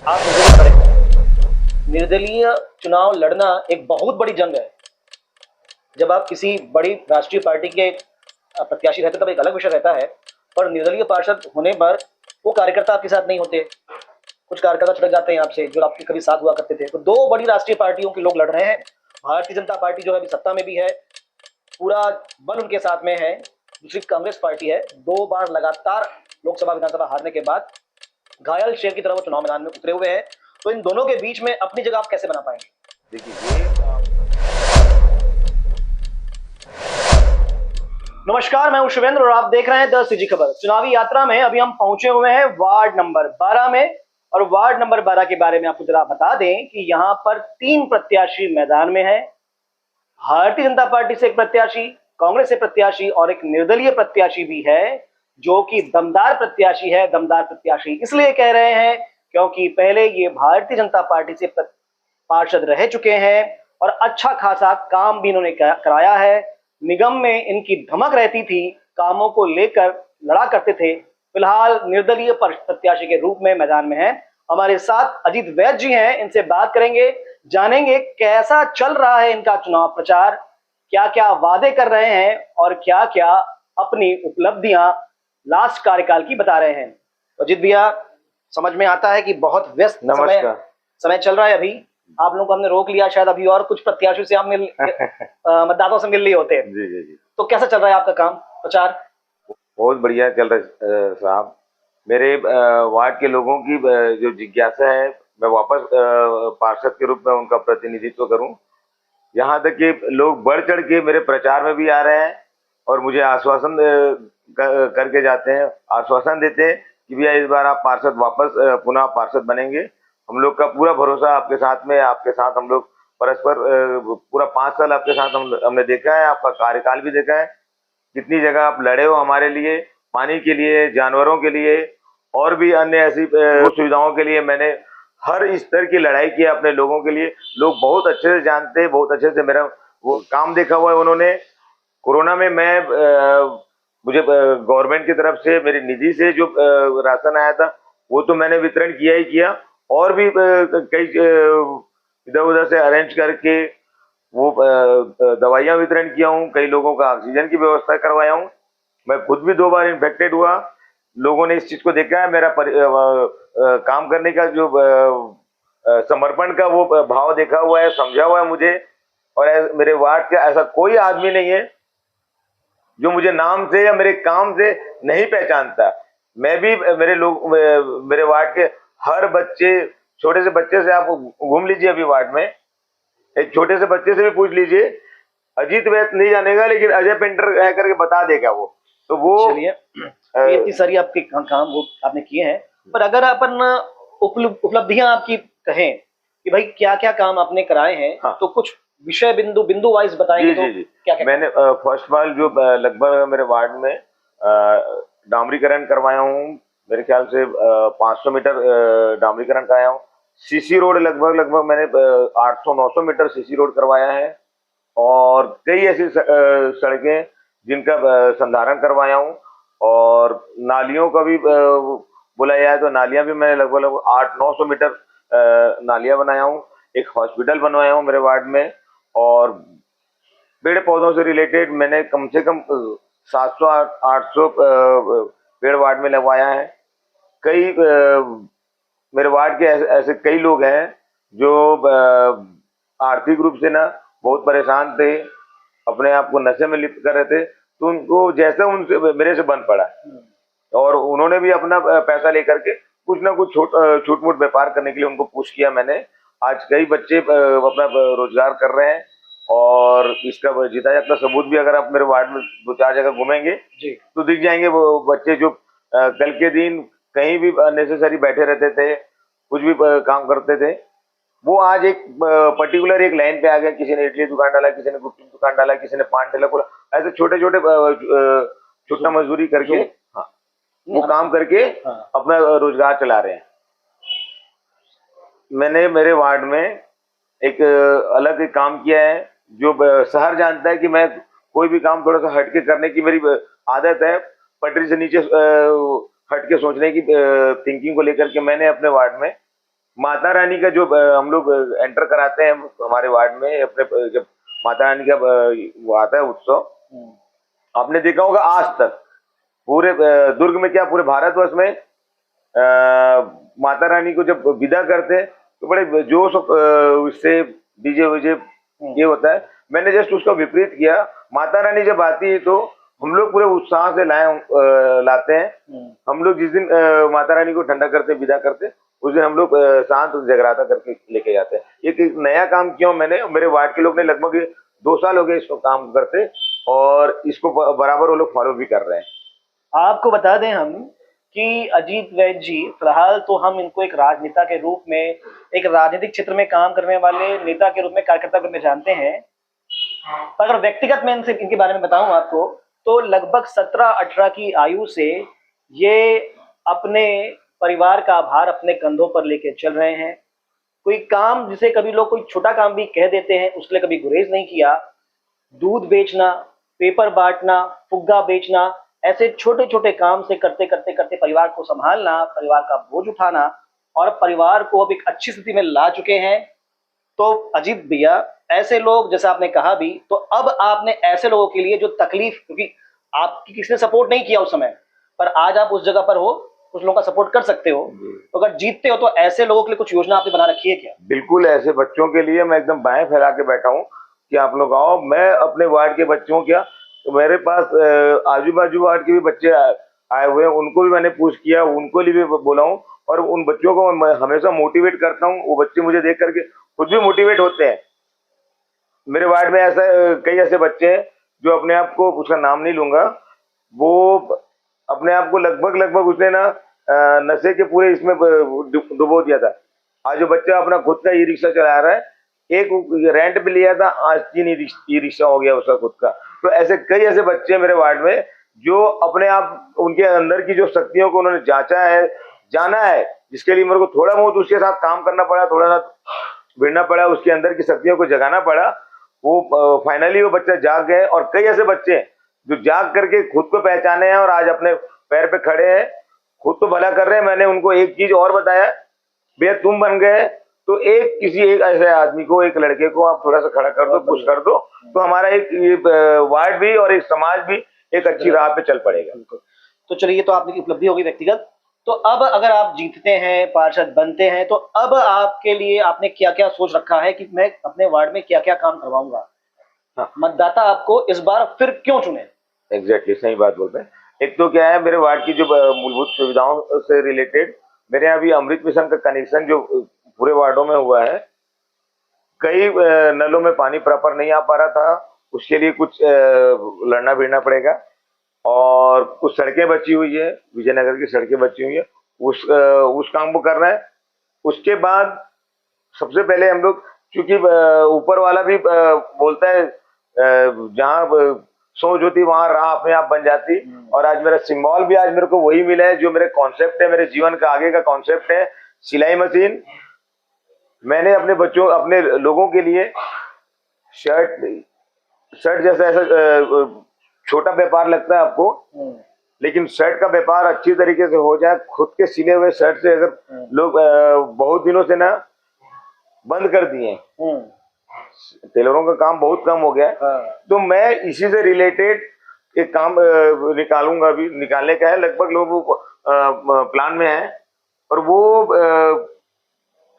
आप निर्दलीय खड़े हैं। निर्दलीय चुनाव लड़ना एक बहुत बड़ी जंग है। जब आप किसी बड़ी राष्ट्रीय पार्टी के प्रत्याशी रहते तब एक अलग विषय रहता है, पर निर्दलीय पार्षद होने पर वो कार्यकर्ता आपके साथ नहीं होते। कुछ कार्यकर्ता छिड़क जाते हैं आपसे जो आपके कभी साथ हुआ करते थे। तो दो बड़ी राष्ट्रीय पार्टियों के लोग लड़ रहे हैं। भारतीय जनता पार्टी जो है अभी सत्ता में भी है, पूरा बल उनके साथ में है। दूसरी कांग्रेस पार्टी है, 2 बार लगातार लोकसभा विधानसभा हारने के बाद घायल शेर की तरह वो चुनाव मैदान में उतरे हुए हैं। तो इन दोनों के बीच में अपनी जगह आप कैसे बना पाएंगे? देखिए नमस्कार, मैं हूं शिवेंद्र और आप देख रहे हैं 10 सीजी खबर। चुनावी यात्रा में अभी हम पहुंचे हुए हैं वार्ड नंबर 12 में, और वार्ड नंबर 12 के बारे में आपको जरा बता दें कि यहां पर 3 प्रत्याशी मैदान में हैं। भारतीय जनता पार्टी से एक प्रत्याशी, कांग्रेस से प्रत्याशी और एक निर्दलीय प्रत्याशी भी है, जो कि दमदार प्रत्याशी है। दमदार प्रत्याशी इसलिए कह रहे हैं क्योंकि पहले ये भारतीय जनता पार्टी से पार्षद रह चुके हैं और अच्छा खासा काम भी इन्होंने कराया है। निगम में इनकी धमक रहती थी, कामों को लेकर लड़ा करते थे। फिलहाल निर्दलीय प्रत्याशी के रूप में मैदान में हैं। हमारे साथ अजीत वैद्य जी हैं, इनसे बात करेंगे, जानेंगे कैसा चल रहा है इनका चुनाव प्रचार, क्या क्या वादे कर रहे हैं और क्या क्या अपनी उपलब्धियां लास्ट कार्यकाल की बता रहे हैं। अजीत भैया, समझ में आता है कि बहुत व्यस्त समय चल रहा है अभी। आप लोगों को हमने रोक लिया, शायद अभी और कुछ प्रत्याशियों से आप मतदाताओं से मिल लिए होते हैं। जी जी जी, तो कैसा चल रहा है आपका काम प्रचार? बहुत बढ़िया चल रहा है साहब। मेरे वार्ड के लोगों की जो जिज्ञासा है, मैं वापस पार्षद के रूप में उनका प्रतिनिधित्व करूं। यहाँ तक कि लोग बढ़ चढ़ के मेरे प्रचार में भी आ रहे हैं और मुझे आश्वासन करके जाते हैं, आश्वासन देते हैं कि भैया इस बार आप पार्षद वापस पुनः पार्षद बनेंगे। हम लोग का पूरा भरोसा आपके साथ में, आपके साथ हम लोग परस्पर पूरा 5 साल आपके साथ हमने देखा है, आपका कार्यकाल भी देखा है। कितनी जगह आप लड़े हो हमारे लिए, पानी के लिए, जानवरों के लिए और भी अन्य ऐसी सुविधाओं के लिए। मैंने हर स्तर की लड़ाई की अपने लोगों के लिए। लोग बहुत अच्छे से जानते हैं, बहुत अच्छे से मेरा वो काम देखा हुआ है उन्होंने। कोरोना में मैं मुझे गवर्नमेंट की तरफ से, मेरी निधि से जो राशन आया था वो तो मैंने वितरण किया ही किया, और भी कई इधर उधर से अरेंज करके वो दवाइयां वितरण किया हूँ। कई लोगों का ऑक्सीजन की व्यवस्था करवाया हूँ। मैं खुद भी 2 बार इन्फेक्टेड हुआ। लोगों ने इस चीज को देखा है, मेरा काम करने का जो समर्पण का वो भाव देखा हुआ है, समझा हुआ है मुझे। और मेरे वार्ड का ऐसा कोई आदमी नहीं है जो मुझे नाम से या मेरे काम से नहीं पहचानता। मैं भी मेरे वार्ड के हर बच्चे, छोटे से बच्चे से आप घूम लीजिए अभी वार्ड में, एक छोटे से बच्चे से भी पूछ लीजिए, अजीत वैद्य नहीं जानेगा लेकिन अजय पेंटर करके बता देगा वो। तो वो चलिए, इतनी सारी आपके काम वो आपने किए हैं, पर अगर अपन उपलब्धियां आपकी कहें कि भाई क्या क्या काम आपने कराए हैं, हाँ। तो कुछ विषय बिंदु बिंदु वाइज बताएंगे। जी तो जी जी, क्या क्या मैंने फर्स्ट ऑफ ऑल जो लगभग मेरे वार्ड में डामरीकरण करवाया हूँ। मेरे ख्याल से 500 मीटर डामरीकरण कराया हूँ। सीसी रोड लगभग मैंने 800-900 मीटर सीसी रोड करवाया है। और कई ऐसी सड़कें जिनका संधारण करवाया हूँ। और नालियों का भी बुलाया है, तो नालियां भी मैंने लगभग 800-900 मीटर नालियां बनाया हूँ। एक हॉस्पिटल बनवाया हूँ मेरे वार्ड में। और पेड़ पौधों से रिलेटेड मैंने कम से कम 700-800 पेड़ वार्ड में लगवाया है। कई मेरे वार्ड के ऐसे कई लोग हैं जो आर्थिक रूप से ना बहुत परेशान थे, अपने आप को नशे में लिप्त कर रहे थे, तो उनको जैसे उनसे मेरे से बन पड़ा और उन्होंने भी अपना पैसा लेकर के कुछ ना कुछ छोट मोट व्यापार करने के लिए उनको पुश किया मैंने। आज कई बच्चे अपना रोजगार कर रहे हैं। और इसका जीता जागता सबूत भी, अगर आप मेरे वार्ड में 2-4 जगह घूमेंगे जी, तो दिख जाएंगे वो बच्चे जो कल के दिन कहीं भी अननेसेसरी बैठे रहते थे, कुछ भी काम करते थे, वो आज एक पर्टिकुलर एक लाइन पे आ गया। किसी ने इडली दुकान डाला, किसी ने गुपचुप दुकान डाला, किसी ने पान ठेला खोला। ऐसे छोटे छोटे छोटा मजदूरी करके, हाँ, वो काम करके अपना रोजगार चला रहे हैं। मैंने मेरे वार्ड में एक अलग एक काम किया है जो शहर जानता है कि मैं कोई भी काम थोड़ा सा हटके करने की मेरी आदत है। पटरी से नीचे हटके सोचने की थिंकिंग को लेकर के मैंने अपने वार्ड में माता रानी का जो हम लोग एंटर कराते हैं हमारे वार्ड में अपने जब माता रानी का वो आता है उत्सव, आपने देखा होगा आज तक पूरे दुर्ग में क्या पूरे भारतवर्ष में माता रानी को जब विदा करते हैं तो बड़े जोश इससे डीजे विजे ये होता है। मैंने जस्ट उसका विपरीत किया, माता रानी जब आती है तो हम लोग पूरे उत्साह से लाते हैं। हम लोग जिस दिन माता रानी को ठंडा करते विदा करते उस दिन हम लोग शांत जगराता करके लेके जाते हैं। एक नया काम किया मैंने, मेरे वार्ड के लोग ने लगभग 2 साल हो गए इसको काम करते और इसको बराबर वो लोग फॉलो भी कर रहे हैं। आपको बता दें हम कि अजीत वैद्य जी, फिलहाल तो हम इनको एक राजनेता के रूप में, एक राजनीतिक क्षेत्र में काम करने वाले नेता के रूप में, कार्यकर्ता के रूप में जानते हैं। पर अगर व्यक्तिगत मैं इनसे इनके बारे में बताऊं आपको तो लगभग 17-18 की आयु से ये अपने परिवार का भार अपने कंधों पर लेके चल रहे हैं। कोई काम जिसे कभी लोग कोई छोटा काम भी कह देते हैं उसके लिए कभी गुरेज नहीं किया। दूध बेचना, पेपर बांटना, फुग्गा बेचना, ऐसे छोटे छोटे काम से करते करते करते परिवार को संभालना, परिवार का बोझ उठाना और परिवार को अब एक अच्छी स्थिति में ला चुके हैं। तो अजीत भैया, ऐसे लोग जैसा आपने कहा भी, तो अब आपने ऐसे लोगों के लिए जो तकलीफ, क्योंकि आपकी किसी ने सपोर्ट नहीं किया उस समय, पर आज आप उस जगह पर हो, कुछ लोगों का सपोर्ट कर सकते हो, तो अगर जीतते हो तो ऐसे लोगों के लिए कुछ योजना आपने बना रखी है क्या? बिल्कुल, ऐसे बच्चों के लिए मैं एकदम बाहें फैला के बैठा हूँ कि आप लोग आओ। मैं अपने वार्ड के बच्चों क्या, तो मेरे पास आजू बाजू वार्ड के भी बच्चे आए हुए हैं, उनको भी मैंने पूछ किया, उनको लिए भी बोला हूँ और उन बच्चों को मैं हमेशा मोटिवेट करता हूँ। वो बच्चे मुझे देख करके खुद भी मोटिवेट होते हैं। मेरे वार्ड में ऐसा कई ऐसे बच्चे हैं जो अपने आप को, उसका नाम नहीं लूंगा, वो अपने आप को लगभग उसने ना नशे के पूरे इसमें डुबो दिया था। आज जो बच्चा अपना खुद का ई रिक्शा चला रहा है, एक रेंट पे लिया था, आज 3 ई रिक्शा हो गया उसका खुद का। तो ऐसे कई ऐसे बच्चे हैं मेरे वार्ड में जो अपने आप, उनके अंदर की जो शक्तियों को उन्होंने जांचा है, जाना है, जिसके लिए मेरे को थोड़ा बहुत उसके साथ काम करना पड़ा, थोड़ा सा भिड़ना पड़ा, उसके अंदर की शक्तियों को जगाना पड़ा। वो फाइनली वो बच्चा जाग गए और कई ऐसे बच्चे हैं जो जाग करके खुद को पहचाने हैं और आज अपने पैर पे खड़े हैं, खुद तो भला कर रहे हैं। मैंने उनको एक चीज और बताया, भैया तुम बन गए तो एक ऐसे आदमी को, एक लड़के को आप थोड़ा सा खड़ा कर दो, पुश कर दो, तो हमारा एक वार्ड भी और एक समाज भी एक अच्छी राह पे चल पड़ेगा। तो चलिए, तो आपकी उपलब्धि होगी व्यक्तिगत। तो अब अगर आप जीतते हैं, पार्षद बनते हैं, तो अब आपके लिए आपने क्या क्या सोच रखा है कि मैं अपने वार्ड में क्या क्या काम करवाऊंगा? हाँ। मतदाता आपको इस बार फिर क्यों चुने? एग्जैक्टली, सही बात बोलते हैं। एक तो क्या है, मेरे वार्ड की जो मूलभूत सुविधाओं से रिलेटेड मेरे यहाँ भी अमृत मिशन का कनेक्शन जो पूरे वार्डों में हुआ है। कई नलों में पानी प्रॉपर नहीं आ पा रहा था, उसके लिए कुछ लड़ना भिड़ना पड़ेगा और कुछ सड़कें बची हुई है, विजयनगर की सड़कें बची हुई है, उस काम को करना है। उसके बाद सबसे पहले हम लोग, क्योंकि ऊपर वाला भी बोलता है जहाँ सोच होती वहां राह अपने आप बन जाती, और आज मेरा सिंबल भी आज मेरे को वही मिला है जो मेरे कॉन्सेप्ट है, मेरे जीवन का आगे का कॉन्सेप्ट है, सिलाई मशीन। मैंने अपने बच्चों, अपने लोगों के लिए शर्ट जैसा ऐसा छोटा व्यापार लगता है आपको, लेकिन शर्ट का व्यापार अच्छी तरीके से हो जाए, खुद के सिले हुए शर्ट से अगर लोग बहुत दिनों से ना बंद कर दिए, टेलरों का काम बहुत कम हो गया है, तो मैं इसी से रिलेटेड एक काम निकालूंगा, अभी निकालने का है, लगभग लोगों को प्लान में है। और वो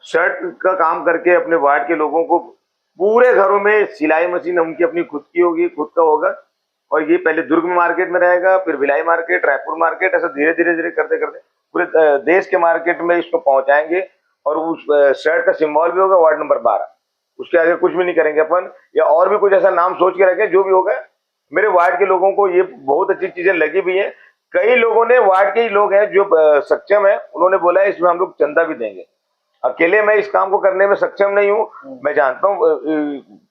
शर्ट का काम करके अपने वार्ड के लोगों को पूरे घरों में सिलाई मशीन उनकी अपनी खुद की होगी, खुद का होगा, और ये पहले दुर्ग में मार्केट में रहेगा, फिर भिलाई मार्केट, रायपुर मार्केट, ऐसा धीरे धीरे करते करते पूरे देश के मार्केट में इसको पहुंचाएंगे। और उस शर्ट का सिंबल भी होगा वार्ड नंबर 12, उसके आगे कुछ भी नहीं करेंगे अपन, या और भी कुछ ऐसा नाम सोच के रखें जो भी होगा। मेरे वार्ड के लोगों को ये बहुत अच्छी चीजें लगी भी है। कई लोगों ने, वार्ड के ही लोग हैं जो सक्षम है, उन्होंने बोला है इसमें हम लोग चंदा भी देंगे। अकेले मैं इस काम को करने में सक्षम नहीं हूँ, मैं जानता हूँ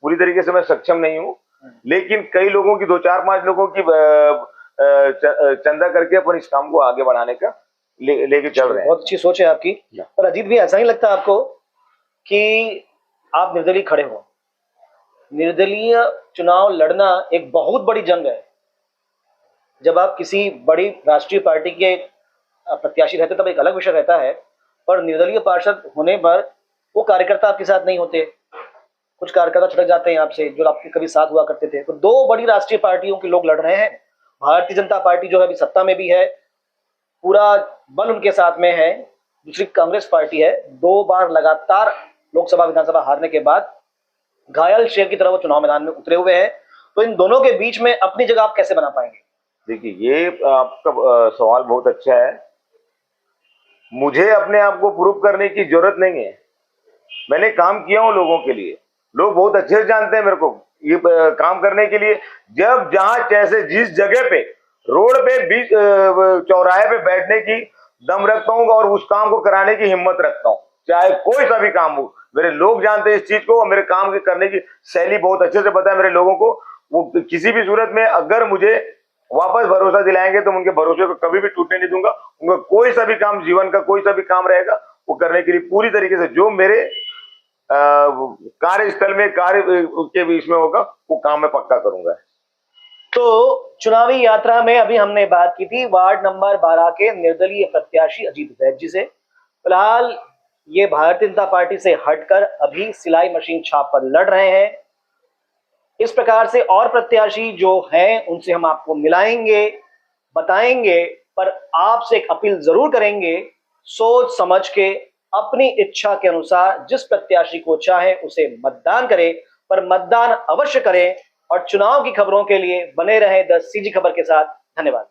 पूरी तरीके से मैं सक्षम नहीं हूँ, लेकिन कई लोगों की, 2-4-5 लोगों की चंदा करके अपन इस काम को आगे बढ़ाने का लेके चल रहे हैं। बहुत अच्छी सोच है आपकी। पर अजीत भी, ऐसा नहीं लगता आपको कि आप निर्दलीय खड़े हो? निर्दलीय चुनाव लड़ना एक बहुत बड़ी जंग है। जब आप किसी बड़ी राष्ट्रीय पार्टी के प्रत्याशी रहते तब एक अलग विषय रहता है, पर निर्दलीय पार्षद होने पर वो कार्यकर्ता आपके साथ नहीं होते, कुछ कार्यकर्ता छटक जाते हैं आपसे जो आपके कभी साथ हुआ करते थे। तो दो बड़ी राष्ट्रीय पार्टियों के लोग लड़ रहे हैं। भारतीय जनता पार्टी जो है अभी सत्ता में भी है, पूरा बल उनके साथ में है। दूसरी कांग्रेस पार्टी है, 2 बार लगातार लोकसभा विधानसभा हारने के बाद घायल शेर की तरह वो चुनाव मैदान में उतरे हुए हैं। तो इन दोनों के बीच में अपनी जगह आप कैसे बना पाएंगे? देखिए, ये आपका सवाल बहुत अच्छा है। मुझे अपने आप को प्रूव करने की जरूरत नहीं है। मैंने काम किया हूं लोगों के लिए, लोग बहुत अच्छे से जानते हैं मेरे को ये काम करने के लिए। जब जहां जैसे जिस जगह पे रोड पे बीच चौराहे पे बैठने की दम रखता हूं और उस काम को कराने की हिम्मत रखता हूं, चाहे कोई सा भी काम हो। मेरे लोग जानते हैं इस चीज को और मेरे काम के करने की शैली बहुत अच्छे से पता है मेरे लोगों को। वो किसी भी सूरत में अगर मुझे वापस भरोसा दिलाएंगे तो मैं उनके भरोसे को कभी भी टूटने नहीं दूंगा। उनका कोई सा भी काम, जीवन का कोई सा भी काम रहेगा, वो करने के लिए पूरी तरीके से जो मेरे कार्यस्थल में कार्य के बीच में होगा वो काम मैं पक्का करूंगा। तो चुनावी यात्रा में अभी हमने बात की थी वार्ड नंबर 12 के निर्दलीय प्रत्याशी अजीत वैद्य जी से। फिलहाल ये भारतीय जनता पार्टी से हटकर अभी सिलाई मशीन छाप पर लड़ रहे हैं। इस प्रकार से और प्रत्याशी जो हैं उनसे हम आपको मिलाएंगे, बताएंगे, पर आपसे एक अपील जरूर करेंगे, सोच समझ के अपनी इच्छा के अनुसार जिस प्रत्याशी को चाहे उसे मतदान करें, पर मतदान अवश्य करें। और चुनाव की खबरों के लिए बने रहें द सीजी खबर के साथ। धन्यवाद।